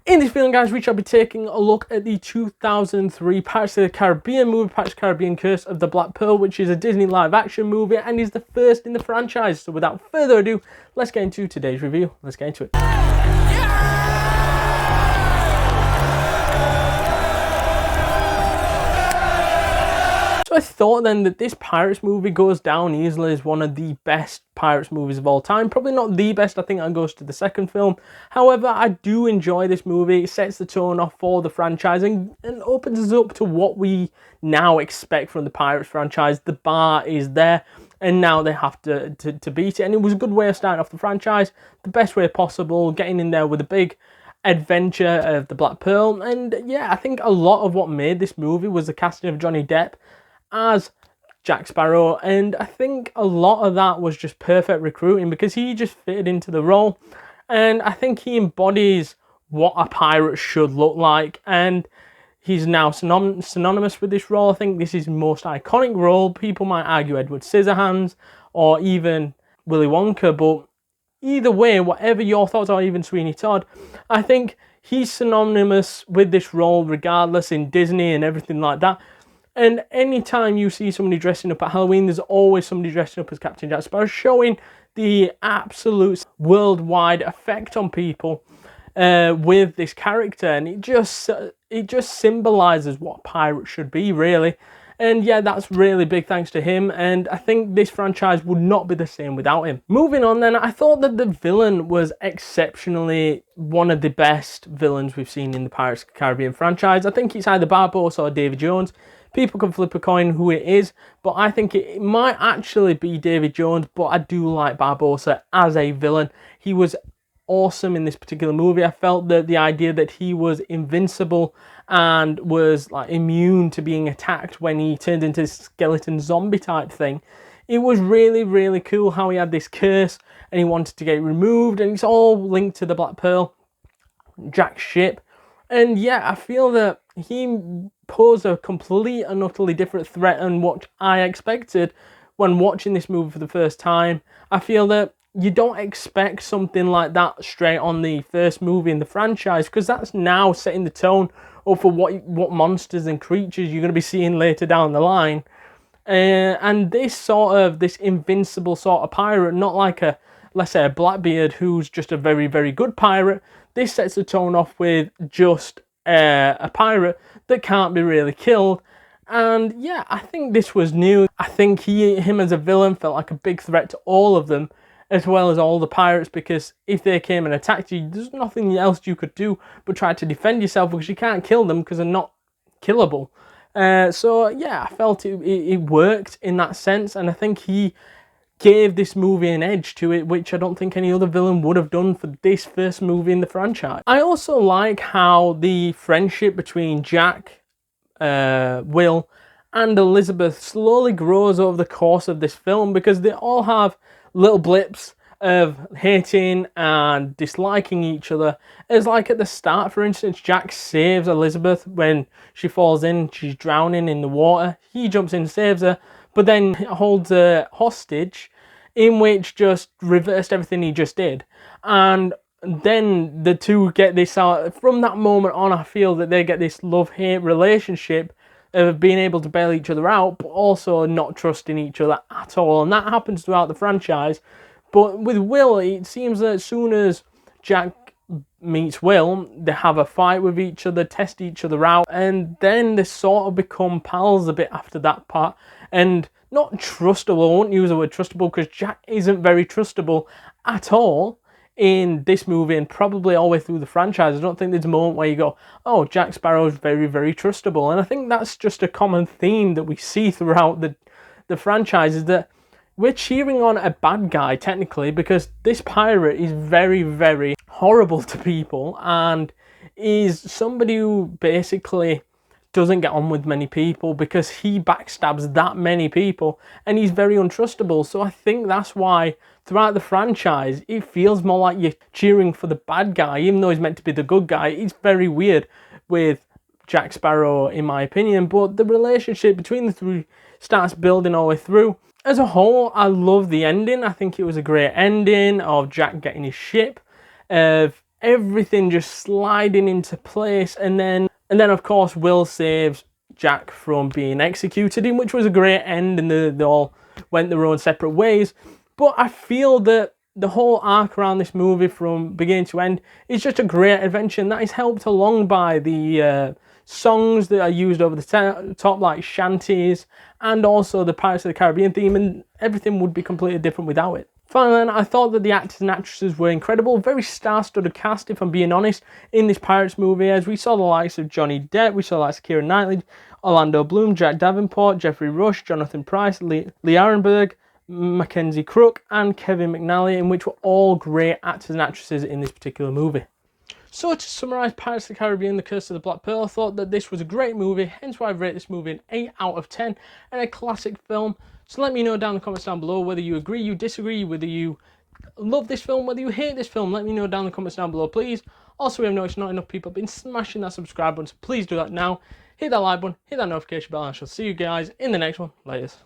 In this video, guys, we shall be taking a look at the 2003 Pirates of the Caribbean movie, Pirates of the Caribbean Curse of the Black Pearl, which is a Disney live-action movie and is the first in the franchise. So without further ado, let's get into today's review. Let's get into it. So I thought then that this Pirates movie goes down easily as one of the best Pirates movies of all time. Probably not the best, I think that goes to the second film. However, I do enjoy this movie. It sets the tone off for the franchise and opens us up to what we now expect from the Pirates franchise. The bar is there and now they have to beat it. And it was a good way of starting off the franchise, the best way possible, getting in there with a big adventure of the Black Pearl. And yeah, I think a lot of what made this movie was the casting of Johnny Depp as Jack Sparrow, and I think a lot of that was just perfect recruiting because he just fitted into the role, and I think he embodies what a pirate should look like, and he's now synonymous with this role. I think this is his most iconic role. People might argue Edward Scissorhands or even Willy Wonka, but either way, whatever your thoughts are, even Sweeney Todd, I think he's synonymous with this role regardless in Disney and everything like that. And anytime you see somebody dressing up at Halloween, there's always somebody dressing up as Captain Jack Sparrow, showing the absolute worldwide effect on people with this character. And it just symbolizes what pirates should be, really. And yeah, that's really big thanks to him. And I think this franchise would not be the same without him. Moving on then, I thought that the villain was exceptionally one of the best villains we've seen in the Pirates of the Caribbean franchise. I think it's either Barbossa or Davy Jones. People can flip a coin who it is, but I think it might actually be Davy Jones, but I do like Barbossa as a villain. He was awesome in this particular movie. I felt that the idea that he was invincible and was like immune to being attacked when he turned into this skeleton zombie type thing, it was really, really cool how he had this curse and he wanted to get it removed, and it's all linked to the Black Pearl, Jack's ship. And yeah, I feel that he posed a complete and utterly different threat than what I expected when watching this movie for the first time. I feel that you don't expect something like that straight on the first movie in the franchise, because that's now setting the tone up for what monsters and creatures you're going to be seeing later down the line. And this invincible sort of pirate, not like a, let's say, a Blackbeard who's just a very, very good pirate. This sets the tone off with just a pirate that can't be really killed. And yeah, I think this was new. I think him as a villain felt like a big threat to all of them, as well as all the pirates, because if they came and attacked you, there's nothing else you could do but try to defend yourself, because you can't kill them because they're not killable. So yeah, I felt it worked in that sense, and I think he gave this movie an edge to it, which I don't think any other villain would have done for this first movie in the franchise. I also like how the friendship between Jack, Will, and Elizabeth slowly grows over the course of this film, because they all have little blips of hating and disliking each other. As like at the start, for instance, Jack saves Elizabeth when she falls in, she's drowning in the water. He jumps in and saves her, but then holds her hostage, in which just reversed everything he just did. And then the two get this out. From that moment on, I feel that they get this love-hate relationship of being able to bail each other out, but also not trusting each other at all. And that happens throughout the franchise. But with Will, it seems that as soon as Jack meets Will, they have a fight with each other, test each other out, and then they sort of become pals a bit after that part. And not trustable, I won't use the word trustable, because Jack isn't very trustable at all in this movie, and probably all the way through the franchise. I don't think there's a moment where you go, oh, Jack Sparrow is very, very trustable. And I think that's just a common theme that we see throughout the franchise, is that we're cheering on a bad guy, technically, because this pirate is very, very horrible to people and is somebody who basically doesn't get on with many people because he backstabs that many people and he's very untrustable. So I think that's why throughout the franchise it feels more like you're cheering for the bad guy, even though he's meant to be the good guy. It's very weird with Jack Sparrow, in my opinion, but the relationship between the three starts building all the way through. As a whole, I love the ending. I think it was a great ending of Jack getting his ship, of everything just sliding into place, and then of course Will saves Jack from being executed, in which was a great end, and they all went their own separate ways. But I feel that the whole arc around this movie from beginning to end is just a great adventure, and that is helped along by the songs that are used over the top, like shanties, and also the Pirates of the Caribbean theme, and everything would be completely different without it. Finally, I thought that the actors and actresses were incredible. Very star-studded cast, if I'm being honest, in this Pirates movie, as we saw the likes of Johnny Depp, we saw the likes of Keira Knightly, Orlando Bloom, Jack Davenport, Geoffrey Rush, Jonathan Pryce, Lee Arenberg, Mackenzie Crook, and Kevin McNally, in which were all great actors and actresses in this particular movie. So to summarise Pirates of the Caribbean, The Curse of the Black Pearl, I thought that this was a great movie, hence why I've rated this movie an 8 out of 10, and a classic film. So let me know down in the comments down below whether you agree, you disagree, whether you love this film, whether you hate this film. Let me know down in the comments down below, please. Also, we have noticed not enough people have been smashing that subscribe button, so please do that now. Hit that like button, hit that notification bell, and I shall see you guys in the next one. Laters.